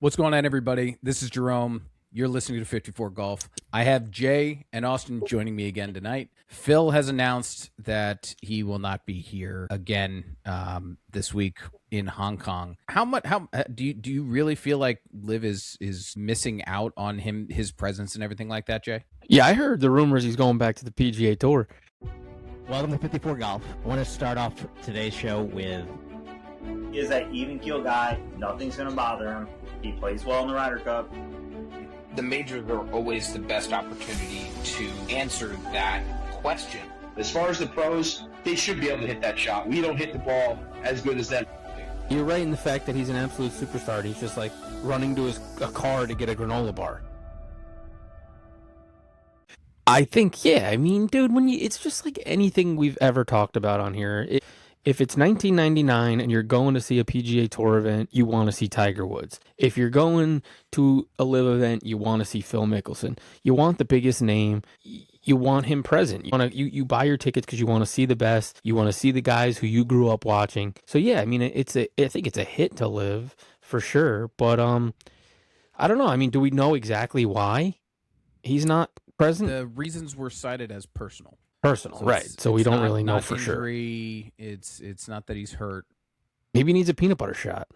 What's going on, everybody? This is Jerome. You're listening to 54 Golf. I have Jay and Austin joining me again tonight. Phil has announced that he will not be here again this week in Hong Kong. How do you really feel like LIV is missing out on his presence and everything like that, Jay? Yeah, I heard the rumors he's going back to the PGA Tour. Welcome to 54 Golf. I want to start off today's show with... He is that even keel guy. Nothing's going to bother him. He plays well in the Ryder Cup. The majors are always the best opportunity to answer that question. As far as the pros, they should be able to hit that shot. We don't hit the ball as good as them. You're right in the fact that he's an absolute superstar. He's just like running to a car to get a granola bar. I think, yeah. I mean, dude, it's just like anything we've ever talked about on here. If it's 1999 and you're going to see a PGA Tour event, you want to see Tiger Woods. If you're going to a LIV event, you want to see Phil Mickelson. You want the biggest name. You want him present. You buy your tickets because you want to see the best. You want to see the guys who you grew up watching. So yeah, I mean, I think it's a hit to LIV for sure. But I don't know. I mean, do we know exactly why he's not present? The reasons were cited as personal. So right. So we don't really know for injury, sure. It's not that he's hurt. Maybe he needs a peanut butter shot.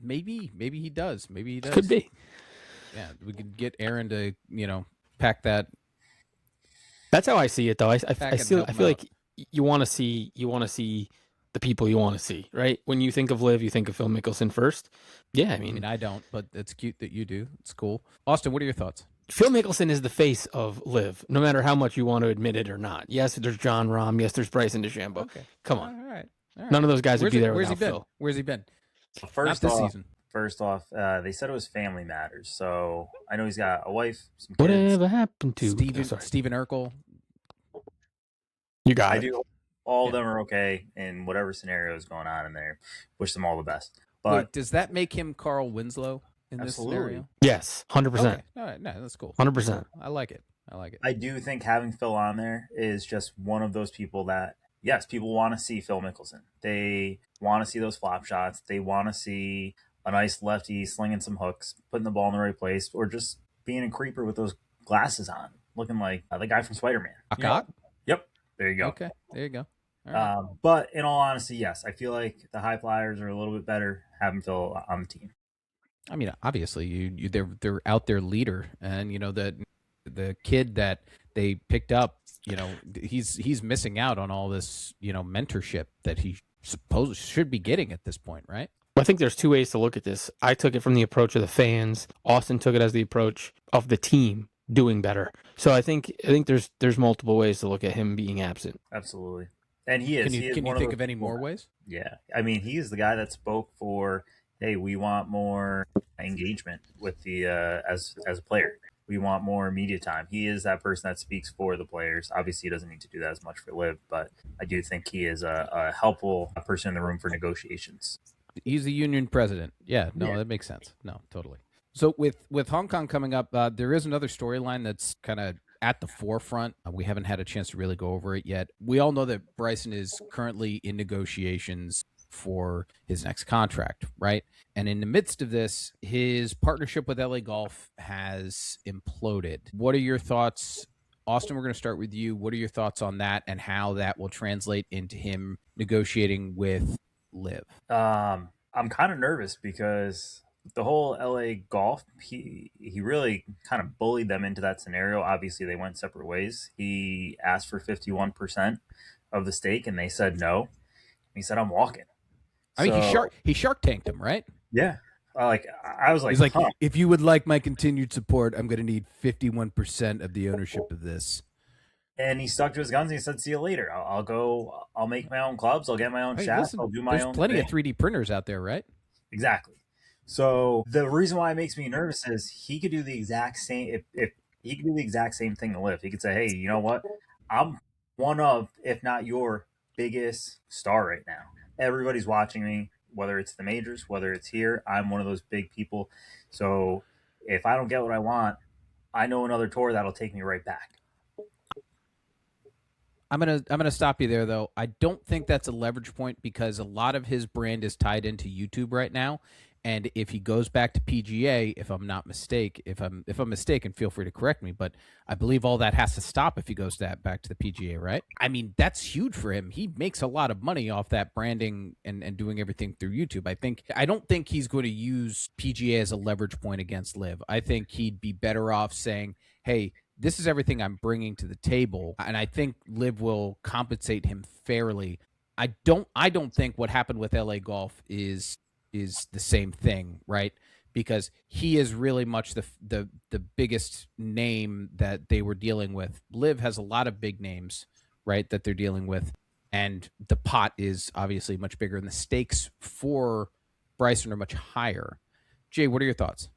Maybe he does. Could be. Yeah, we could get Aaron to pack that. That's how I see it, though. I feel like you want to see the people you want to see, right? When you think of LIV, you think of Phil Mickelson first. Yeah, I mean, I don't, but it's cute that you do. It's cool. Austin, what are your thoughts? Phil Mickelson is the face of LIV, no matter how much you want to admit it or not. Yes, there's John Rahm. Yes, there's Bryson DeChambeau. Okay. Come on. All right. None of those guys would be there without Phil. Where's he been? First off, they said it was family matters. So I know he's got a wife, some kids. Whatever happened to Stephen Urkel? You got it. All of them are okay in whatever scenario is going on in there. Wish them all the best. But wait, does that make him Carl Winslow? In absolutely. This scenario? Yes, 100%. Okay. All right, no, that's cool. 100%. I like it. I do think having Phil on there is just one of those people that, yes, people want to see Phil Mickelson. They want to see those flop shots. They want to see a nice lefty slinging some hooks, putting the ball in the right place, or just being a creeper with those glasses on, looking like the guy from Spider-Man. Akot? Yep. There you go. Okay, there you go. Right. But in all honesty, yes, I feel like the HyFlyers are a little bit better having Phil on the team. I mean, obviously, they're out their leader, and the kid that they picked up, he's missing out on all this, mentorship that he supposedly should be getting at this point, right? Well, I think there's two ways to look at this. I took it from the approach of the fans. Austin took it as the approach of the team doing better. So I think there's multiple ways to look at him being absent. Absolutely, and he is. Can you think of any more ways? Yeah, I mean, he is the guy that spoke for, hey, we want more engagement with the as a player. We want more media time. He is that person that speaks for the players. Obviously, he doesn't need to do that as much for LIV, but I do think he is a helpful person in the room for negotiations. He's the union president. Yeah, that makes sense. No, totally. So with Hong Kong coming up, there is another storyline that's kind of at the forefront. We haven't had a chance to really go over it yet. We all know that Bryson is currently in negotiations for his next contract, right? And in the midst of this, his partnership with LA Golf has imploded. What are your thoughts? Austin, we're going to start with you. What are your thoughts on that and how that will translate into him negotiating with LIV? I'm kind of nervous because the whole LA Golf, he really kind of bullied them into that scenario. Obviously, they went separate ways. He asked for 51% of the stake, and they said no. He said, "I'm walking." I mean, he shark tanked him, right? Yeah. I was like, he's like, if you would like my continued support, I'm going to need 51% of the ownership of this. And he stuck to his guns and he said, "See you later. I'll make my own clubs. I'll get my own shafts. I'll do my own." There's plenty of 3D printers out there, right? Exactly. So the reason why it makes me nervous is he could do the exact same. If he could do the exact same thing to LIV, he could say, "Hey, you know what? I'm one of, if not your biggest star right now. Everybody's watching me, whether it's the majors, whether it's here. I'm one of those big people. So if I don't get what I want, I know another tour that'll take me right back." I'm gonna stop you there, though. I don't think that's a leverage point because a lot of his brand is tied into YouTube right now, And if he goes back to PGA, if I'm mistaken, feel free to correct me, but I believe all that has to stop if he goes back to the PGA, right? I mean, that's huge for him. He makes a lot of money off that branding and doing everything through YouTube. I don't think he's going to use PGA as a leverage point against LIV. I think he'd be better off saying, hey, this is everything I'm bringing to the table, and I think LIV will compensate him fairly. I don't think what happened with LA Golf is the same thing, right? Because he is really much the biggest name that they were dealing with. LIV has a lot of big names, right, that they're dealing with, and the pot is obviously much bigger, and the stakes for Bryson are much higher. Jay, what are your thoughts?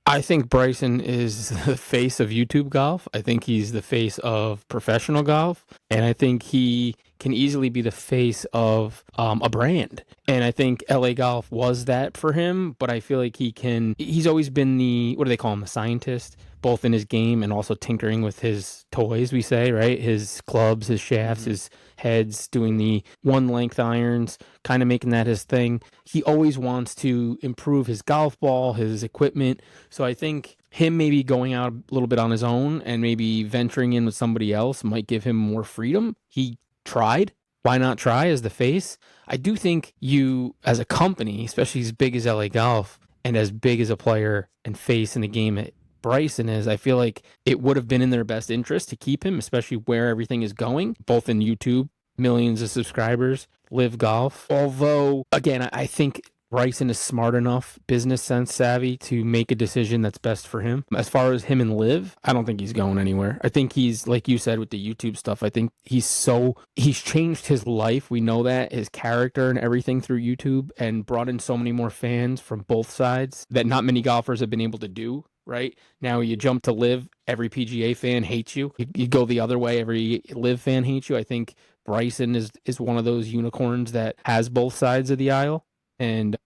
I think Bryson is the face of YouTube golf. I think he's the face of professional golf. And I think he can easily be the face of a brand. And I think LA Golf was that for him. But I feel like he's always been what do they call him? The scientist, both in his game and also tinkering with his toys, we say, right? His clubs, his shafts, his heads, doing the one length irons, kind of making that his thing. He always wants to improve his golf ball, his equipment. So I think him maybe going out a little bit on his own and maybe venturing in with somebody else might give him more freedom. He tried. Why not try as the face? I do think you, as a company, especially as big as LA Golf and as big as a player and face in the game at Bryson is, I feel like it would have been in their best interest to keep him, especially where everything is going, both in YouTube, millions of subscribers, LIV Golf. Although, again, I think Bryson is smart enough, business sense savvy to make a decision that's best for him. As far as him and LIV, I don't think he's going anywhere. I think he's, like you said with the YouTube stuff, I think he's changed his life. We know that, his character and everything through YouTube, and brought in so many more fans from both sides that not many golfers have been able to do. Right now, you jump to LIV, every PGA fan hates you. You go the other way, every LIV fan hates you. I think Bryson is one of those unicorns that has both sides of the aisle, and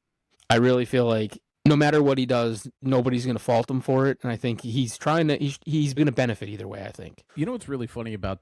I really feel like no matter what he does, nobody's going to fault him for it. And I think he's going to benefit either way, I think. You know what's really funny about,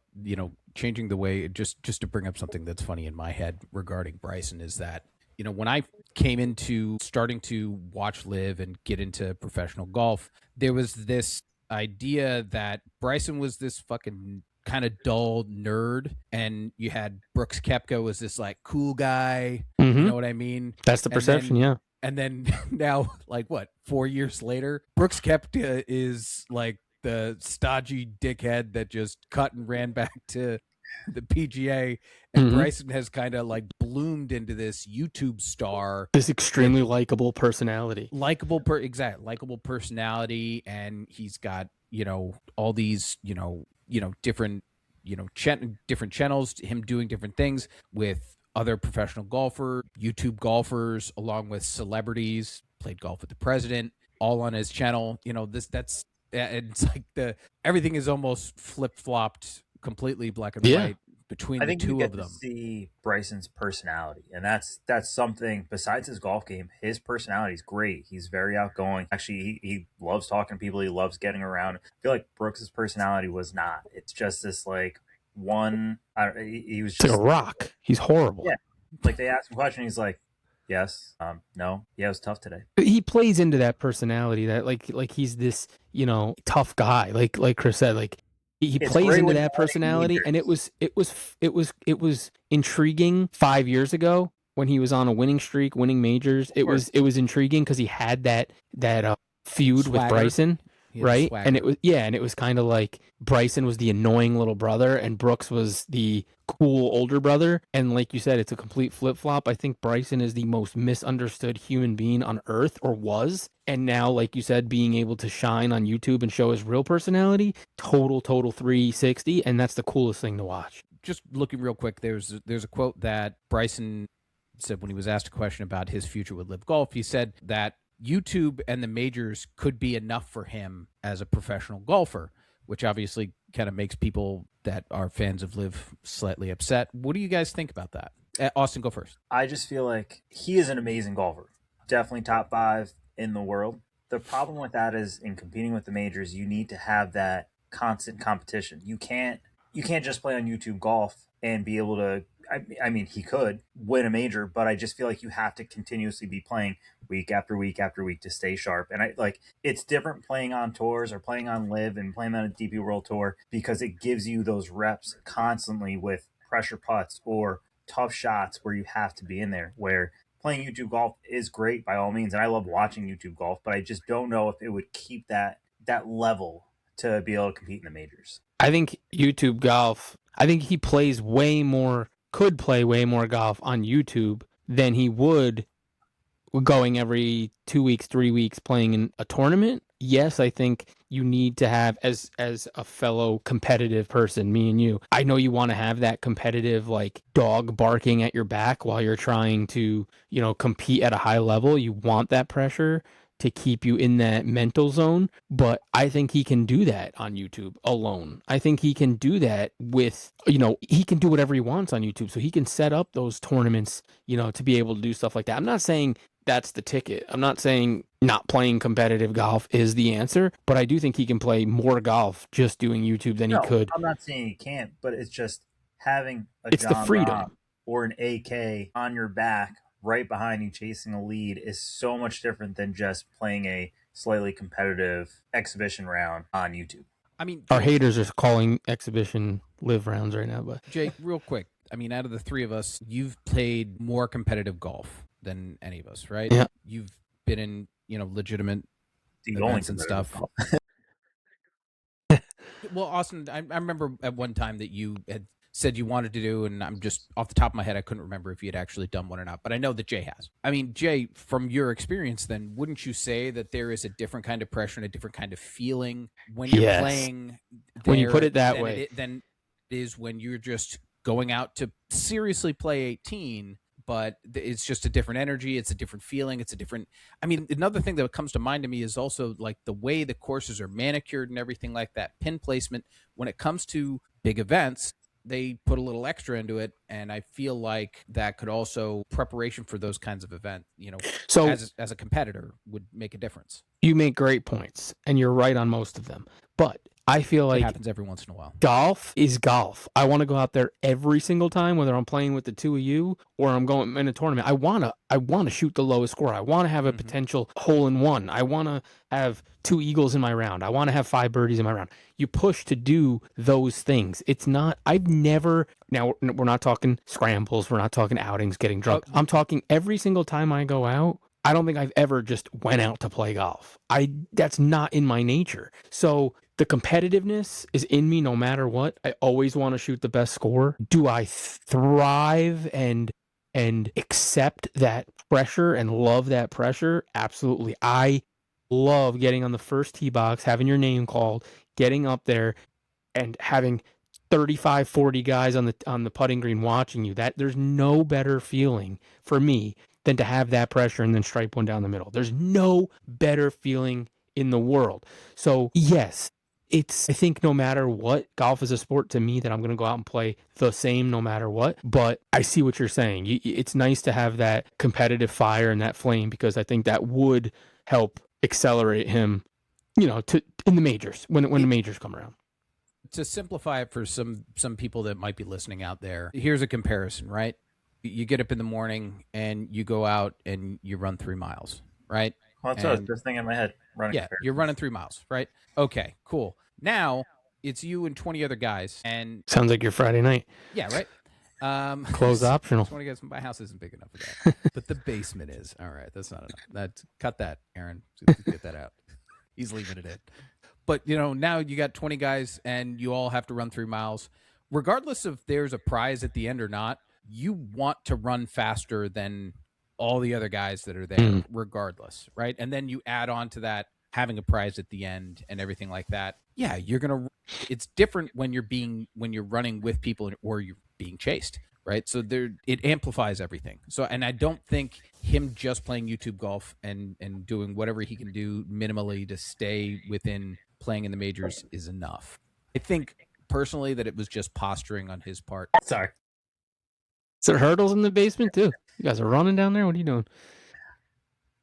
changing the way, just to bring up something that's funny in my head regarding Bryson is that, when I came into starting to watch LIV and get into professional golf, there was this idea that Bryson was this fucking kind of dull nerd, and you had Brooks Koepka as this like cool guy. You know what I mean? That's the perception, yeah. And then now, like 4 years later, Brooks Koepka is like the stodgy dickhead that just cut and ran back to the PGA, and Bryson has kind of like bloomed into this YouTube star, this extremely likable personality, likable personality, and he's got all these different different channels, him doing different things with other professional YouTube golfers, along with celebrities, played golf with the president, all on his channel. It's like everything is almost flip-flopped completely black and white between the two of them. To see Bryson's personality, and that's something besides his golf game. His personality is great. He's very outgoing. Actually, he loves talking to people. He loves getting around. I feel like Brooks's personality was not. It's just this like one. He was just like a rock. He's horrible. Yeah, like they asked him a question, he's like, yes, no, yeah, it was tough today. He plays into that personality that like he's this tough guy. Like Chris said, like. He plays into that personality, and it was intriguing 5 years ago when he was on a winning streak, winning majors. It was intriguing because he had that feud Swagger with Bryson, right? Swagger. And it was kind of like Bryson was the annoying little brother, and Brooks was the cool older brother. And like you said, it's a complete flip flop. I think Bryson is the most misunderstood human being on earth, or was. And now, like you said, being able to shine on YouTube and show his real personality, total 360, and that's the coolest thing to watch. Just looking real quick, there's a quote that Bryson said when he was asked a question about his future with LIV Golf. He said that YouTube and the majors could be enough for him as a professional golfer, which obviously kind of makes people that are fans of LIV slightly upset. What do you guys think about that? Austin, go first. I just feel like he is an amazing golfer. Definitely top 5 in the world. The problem with that is in competing with the majors, you need to have that constant competition. You can't just play on YouTube Golf and be able to I mean, he could win a major, but I just feel like you have to continuously be playing week after week after week to stay sharp. And it's different playing on tours or playing on LIV and playing on a DP World Tour because it gives you those reps constantly with pressure putts or tough shots where you have to be in there. Where playing YouTube golf is great by all means, and I love watching YouTube golf, but I just don't know if it would keep that level to be able to compete in the majors. I think YouTube golf, I think he could play way more golf on YouTube than he would going every 2 weeks, 3 weeks playing in a tournament. Yes, I think you need to have, as a fellow competitive person, me and you, I know you want to have that competitive, like, dog barking at your back while you're trying to, compete at a high level. You want that pressure to keep you in that mental zone. But I think he can do that on YouTube alone. I think he can do that with, he can do whatever he wants on YouTube. So he can set up those tournaments, to be able to do stuff like that. I'm not saying that's the ticket. I'm not saying not playing competitive golf is the answer, but I do think he can play more golf just doing YouTube than he could. I'm not saying he can't, but it's just having it's John the freedom Rahm or an AK on your back right behind you chasing a lead is so much different than just playing a slightly competitive exhibition round on YouTube. I mean, our haters are calling exhibition LIV rounds right now, but Jay, real quick. I mean, out of the three of us, you've played more competitive golf than any of us, right? Yeah. You've been in, legitimate events and stuff. Well, Austin, I remember at one time that you had said you wanted to do, and I'm just off the top of my head, I couldn't remember if you had actually done one or not, but I know that Jay has. I mean, Jay, from your experience then, wouldn't you say that there is a different kind of pressure and a different kind of feeling when you're playing when you put it that way than it is when you're just going out to seriously play 18, but it's just a different energy, it's a different feeling, it's a different... I mean, another thing that comes to mind to me is also like the way the courses are manicured and everything like that, pin placement. When it comes to big events, they put a little extra into it, and I feel like that could also, preparation for those kinds of events, so as a competitor, would make a difference. You make great points, and you're right on most of them, but I feel like it happens every once in a while. Golf is golf. I want to go out there every single time, whether I'm playing with the two of you or I'm going in a tournament. I want to shoot the lowest score. I want to have a potential hole in one. I want to have 2 eagles in my round. I want to have 5 birdies in my round. You push to do those things. It's not, now we're not talking scrambles. We're not talking outings, getting drunk. I'm talking every single time I go out. I don't think I've ever just went out to play golf. That's not in my nature. So the competitiveness is in me no matter what. I always want to shoot the best score. Do I thrive and accept that pressure and love that pressure? Absolutely. I love getting on the first tee box, having your name called, getting up there and having 35, 40 guys on the putting green watching you. That there's no better feeling for me than to have that pressure and then stripe one down the middle. There's no better feeling in the world. So yes, I think no matter what, golf is a sport to me that I'm going to go out and play the same no matter what. But I see what you're saying. It's nice to have that competitive fire and that flame, because I think that would help accelerate him, in the majors when the majors come around. To simplify it for some people that might be listening out there, here's a comparison, right? You get up in the morning and you go out and you run 3 miles, right? Well, that's what I was just thinking in my head. You're running 3 miles, right? Okay, cool. Now it's you and 20 other guys, and sounds like your Friday night. Yeah, right. Close optional. 20 guys. My house isn't big enough for that, but the basement is. All right, that's not enough. Cut that, Aaron. Get that out. He's leaving it in. But now you got 20 guys, and you all have to run 3 miles, regardless if there's a prize at the end or not. You want to run faster than all the other guys that are there, regardless, right? And then you add on to that having a prize at the end and everything like that. Yeah, it's different when you're running with people or you're being chased, right? So it amplifies everything. So, and I don't think him just playing YouTube golf and doing whatever he can do minimally to stay within playing in the majors is enough. I think personally that it was just posturing on his part. Sorry. Is there hurdles in the basement too? You guys are running down there? What are you doing?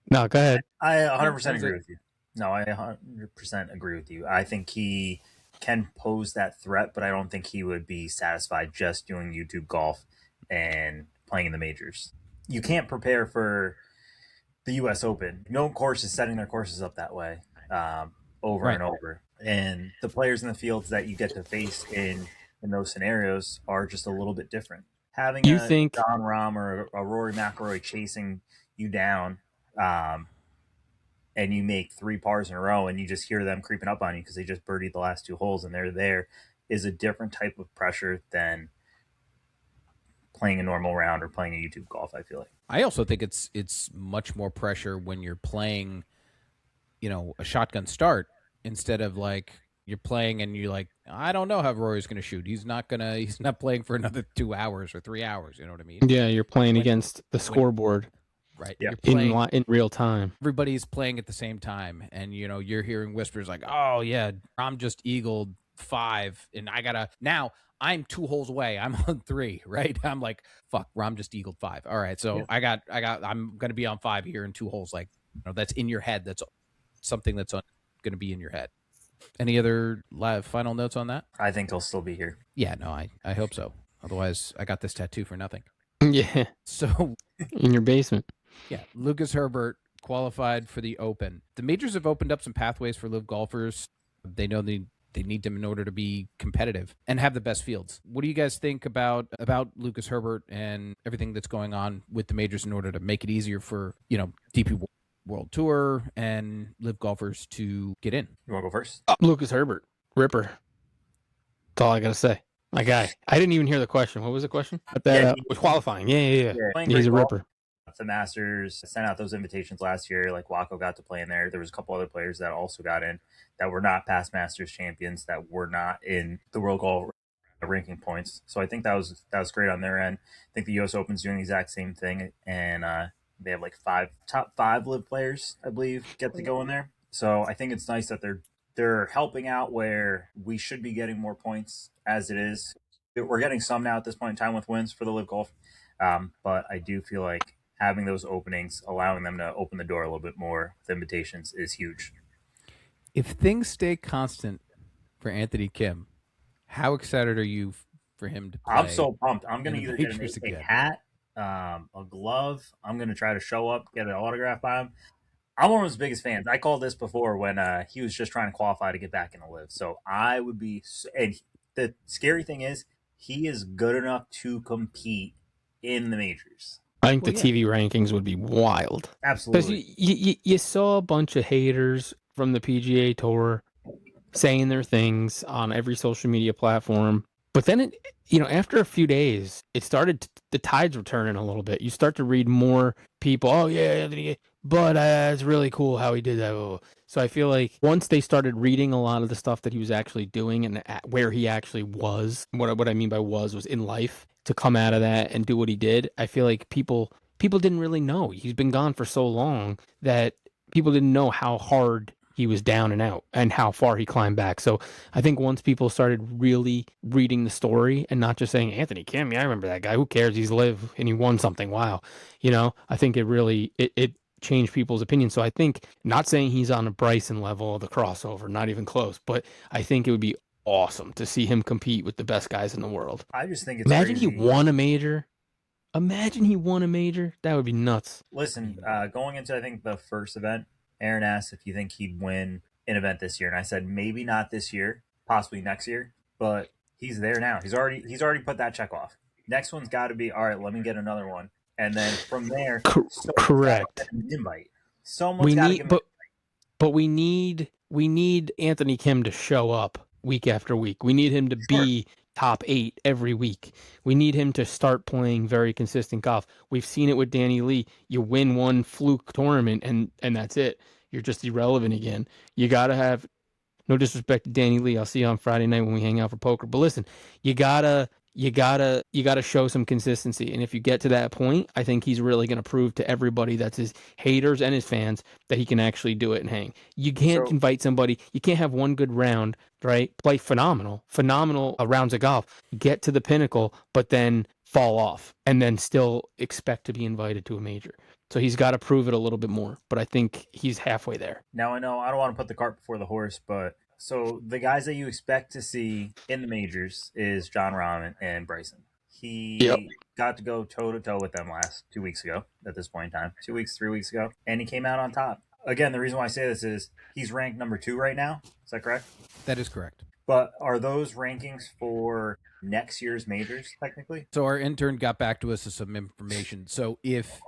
No, go ahead. I 100% agree with you. No, I 100% agree with you. I think he can pose that threat, but I don't think he would be satisfied just doing YouTube golf and playing in the majors. You can't prepare for the U.S. Open. No course is setting their courses up that way over and over. And the players in the fields that you get to face in those scenarios are just a little bit different. Having You a think Jon Rahm or a Rory McIlroy chasing you down, and you make 3 pars in a row and you just hear them creeping up on you because they just birdied the last 2 holes and they're there, is a different type of pressure than playing a normal round or playing a YouTube golf, I feel like. I also think it's much more pressure when you're playing, a shotgun start instead of like you're playing and you're like, I don't know how Rory's going to shoot. He's not playing for another 2 hours or 3 hours. You know what I mean? Yeah, you're playing against the scoreboard. Right. Yeah. You're playing in real time. Everybody's playing at the same time. And, you're hearing whispers like, oh, yeah, I'm just eagled 5 and now I'm 2 holes away. I'm on 3, right? I'm like, fuck, Rom just eagled 5. All right. So yeah. I'm going to be on 5 here in 2 holes. Like, that's in your head. That's something that's going to be in your head. Any other final notes on that? I think he'll still be here. Yeah, no, I hope so. Otherwise, I got this tattoo for nothing. Yeah. So in your basement. Yeah, Lucas Herbert qualified for the Open. The majors have opened up some pathways for LIV golfers. They know they need them in order to be competitive and have the best fields. What do you guys think about Lucas Herbert and everything that's going on with the majors in order to make it easier for, DP World Tour and LIV golfers to get in? You want to go first? Lucas Herbert, Ripper. That's all I got to say. My guy. I didn't even hear the question. What was the question? Was qualifying. Yeah. He's a Ripper. The Masters sent out those invitations last year. Like Waco got to play in there. There was a couple other players that also got in that were not past Masters champions, that were not in the World Golf ranking points. So I think that was great on their end. I think the U.S. Open's doing the exact same thing, and they have like top 5 LIV players, I believe, get to go in there. So I think it's nice that they're helping out where we should be getting more points as it is. We're getting some now at this point in time with wins for the LIV Golf, but I do feel like having those openings, allowing them to open the door a little bit more with invitations, is huge. If things stay constant for Anthony Kim, how excited are you for him to play? I'm so pumped. I'm going to either get a hat, a glove. I'm going to try to show up, get an autograph by him. I'm one of his biggest fans. I called this before when he was just trying to qualify to get back in the LIV. So I would be – and the scary thing is he is good enough to compete in the majors. I think the TV rankings would be wild. Absolutely. Because you saw a bunch of haters from the PGA Tour saying their things on every social media platform. But then, after a few days, the tides were turning a little bit. You start to read more people, oh, yeah, Anthony, but it's really cool how he did that. So I feel like once they started reading a lot of the stuff that he was actually doing and where he actually was, what I mean by was in life, to come out of that and do what he did, I feel like people didn't really know. He's been gone for so long that people didn't know how hard he was down and out and how far he climbed back. So I think once people started really reading the story and not just saying, Anthony Kim, yeah, I remember that guy. Who cares? He's LIV and he won something. Wow. I think it really, it changed people's opinion. So I think, not saying he's on a Bryson level of the crossover, not even close, but I think it would be awesome to see him compete with the best guys in the world. I just think it's Imagine crazy. he won a major. That would be nuts. Listen, going into, I think, the first event, Aaron asked if you think he'd win an event this year, and I said maybe not this year, possibly next year, but he's there now. He's already put that check off. Next one's got to be, all right, let me get another one, and then from there, correct. Invite. Someone's got to give him but we need Anthony Kim to show up week after week. We need him to be top 8 every week. We need him to start playing very consistent golf. We've seen it with Danny Lee. You win one fluke tournament and that's it. You're just irrelevant again. You got to have, no disrespect to Danny Lee, I'll see you on Friday night when we hang out for poker, but listen, you gotta show some consistency. And if you get to that point, I think he's really going to prove to everybody, that's his haters and his fans, that he can actually do it and hang. You can't invite somebody. You can't have one good round, right? Play phenomenal rounds of golf, get to the pinnacle, but then fall off and then still expect to be invited to a major. So he's got to prove it a little bit more, but I think he's halfway there. Now, I know I don't want to put the cart before the horse, but so the guys that you expect to see in the majors is Jon Rahm and Bryson. He got to go toe to toe with them 2 weeks ago. At this point in time, 2 weeks, 3 weeks ago, and he came out on top. Again, the reason why I say this is he's ranked number 2 right now. Is that correct? That is correct. But are those rankings for next year's majors technically? So our intern got back to us with some information. So if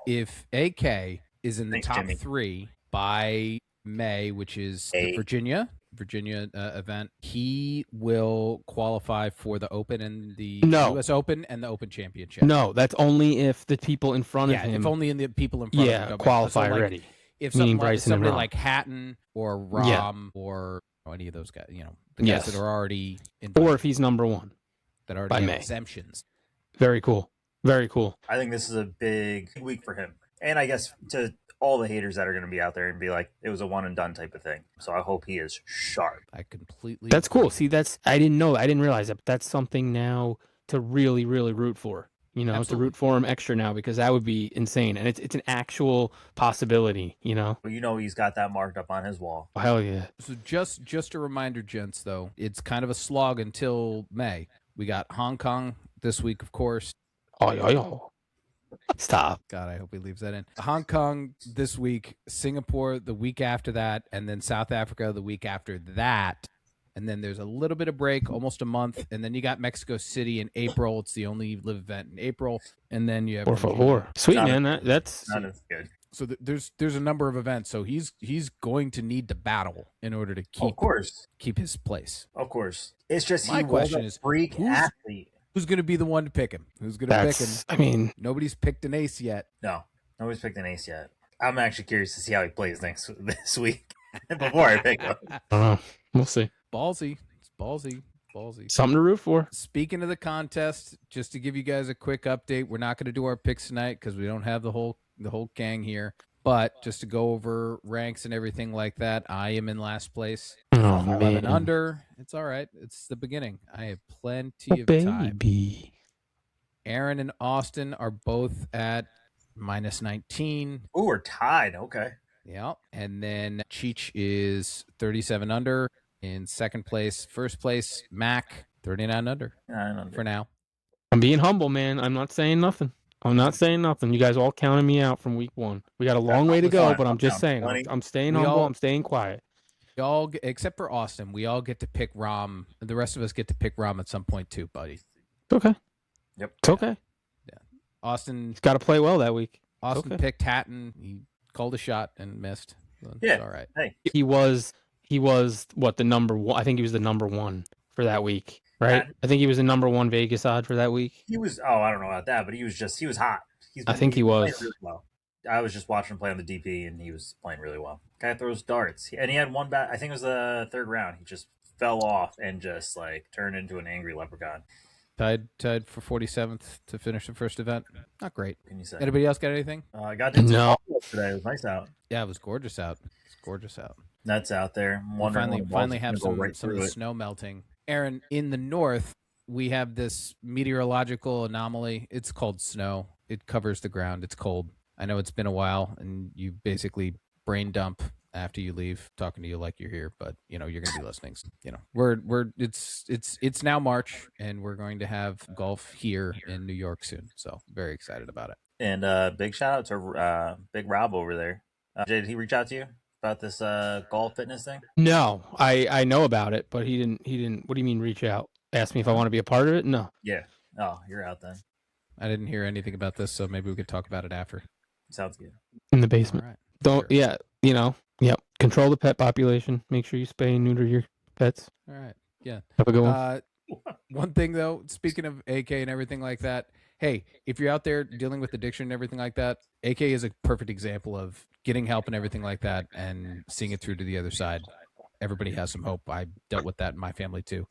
AK is in the top Jimmy. 3 by May, which is the Virginia event, he will qualify for the Open and the U.S. Open and the Open Championship. No, that's only if the people in front of him. If only in the people in front of him qualify already. If somebody like Hatton or Rahm or any of those guys, the guys that are already in, or if he's number 1 that already have exemptions. Very cool. Very cool. I think this is a big week for him, and I guess to all the haters that are going to be out there and be like, it was a one and done type of thing. So I hope he is sharp. I completely. That's cool. See, I didn't know. I didn't realize that. But that's something now to really, really root for. To root for him extra now, because that would be insane, and it's an actual possibility. Well, he's got that marked up on his wall. Oh, hell yeah. So just a reminder, gents. Though it's kind of a slog until May. We got Hong Kong this week, of course. Oh. Stop. God, I hope he leaves that in. Hong Kong this week, Singapore the week after that, and then South Africa the week after that. And then there's a little bit of break, almost a month. And then you got Mexico City in April. It's the only live event in April. And then you have... 4-4. Sweet, man. That's... Not as good. So there's a number of events. So he's going to need to battle in order to keep his place. Of course. It's just my question is, freak athlete. Who's going to be the one to pick him? Who's going to pick him? I mean... Nobody's picked an ace yet. No. Nobody's picked an ace yet. I'm actually curious to see how he plays this week before I pick him. I don't know. We'll see. Ballsy. It's ballsy. Something to root for. Speaking of the contest, just to give you guys a quick update, we're not going to do our picks tonight because we don't have the whole gang here. But just to go over ranks and everything like that, I am in last place. 11 under. It's all right. It's the beginning. I have plenty of time. Aaron and Austin are both at -19. Oh, we're tied. Okay. Yeah. And then Cheech is 37 under in second place. First place, Mac, 39 under for now. I'm being humble, man. I'm not saying nothing. You guys all counted me out from week 1. We got a long way to go, but I'm just saying. I'm staying humble. I'm staying quiet. We all, except for Austin, we all get to pick Rahm. The rest of us get to pick Rahm at some point too, buddy. It's okay. Yep. It's okay. Yeah. Austin's got to play well that week. Austin picked Hatton. He called a shot and missed. So it's all right. Hey. He was what, the number 1? I think he was the number 1 for that week, right? I think he was the number 1 Vegas odd for that week. He was. Oh, I don't know about that, but he was hot. I think he was. Really well. I was just watching him play on the DP, and he was playing really well. Guy throws darts, and he had one bat. I think it was the third round. He just fell off and just turned into an angry leprechaun. Tied for 47th to finish the first event. Not great. What can you say? Anybody else got anything? I got to today. It was nice out. Yeah, it was gorgeous out. Nuts out there. Finally have some of the snow melting. Aaron, in the north, we have this meteorological anomaly. It's called snow. It covers the ground. It's cold. I know it's been a while, and you basically brain dump after you leave, talking to you like you're here, but you're going to be listening. It's now March, and we're going to have golf here in New York soon. So very excited about it. And big shout out to Big Rob over there. Jay, did he reach out to you about this golf fitness thing? No, I know about it, but he didn't. What do you mean reach out? Ask me if I want to be a part of it? No. Yeah. Oh, you're out then. I didn't hear anything about this, so maybe we could talk about it after. Sounds good. In the basement. All right. Don't. Sure. Yeah. Yep. Control the pet population. Make sure you spay and neuter your pets. All right. Yeah. Have a good one. One thing though, speaking of AK and everything like that, hey, if you're out there dealing with addiction and everything like that, AK is a perfect example of getting help and everything like that and seeing it through to the other side. Everybody has some hope. I dealt with that in my family too.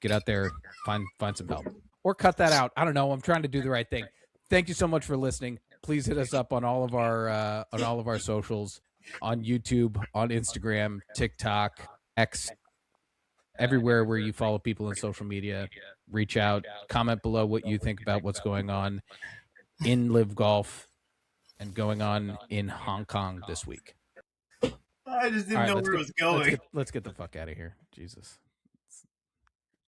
Get out there, find some help, or cut that out. I don't know. I'm trying to do the right thing. Thank you so much for listening. Please hit us up on all of our socials, on YouTube, on Instagram, TikTok, X, everywhere where you follow people in social media. Reach out, comment below what you think about what's going on in LIV Golf and going on in Hong Kong this week. I just didn't know where it was going. Let's get the fuck out of here. Jesus.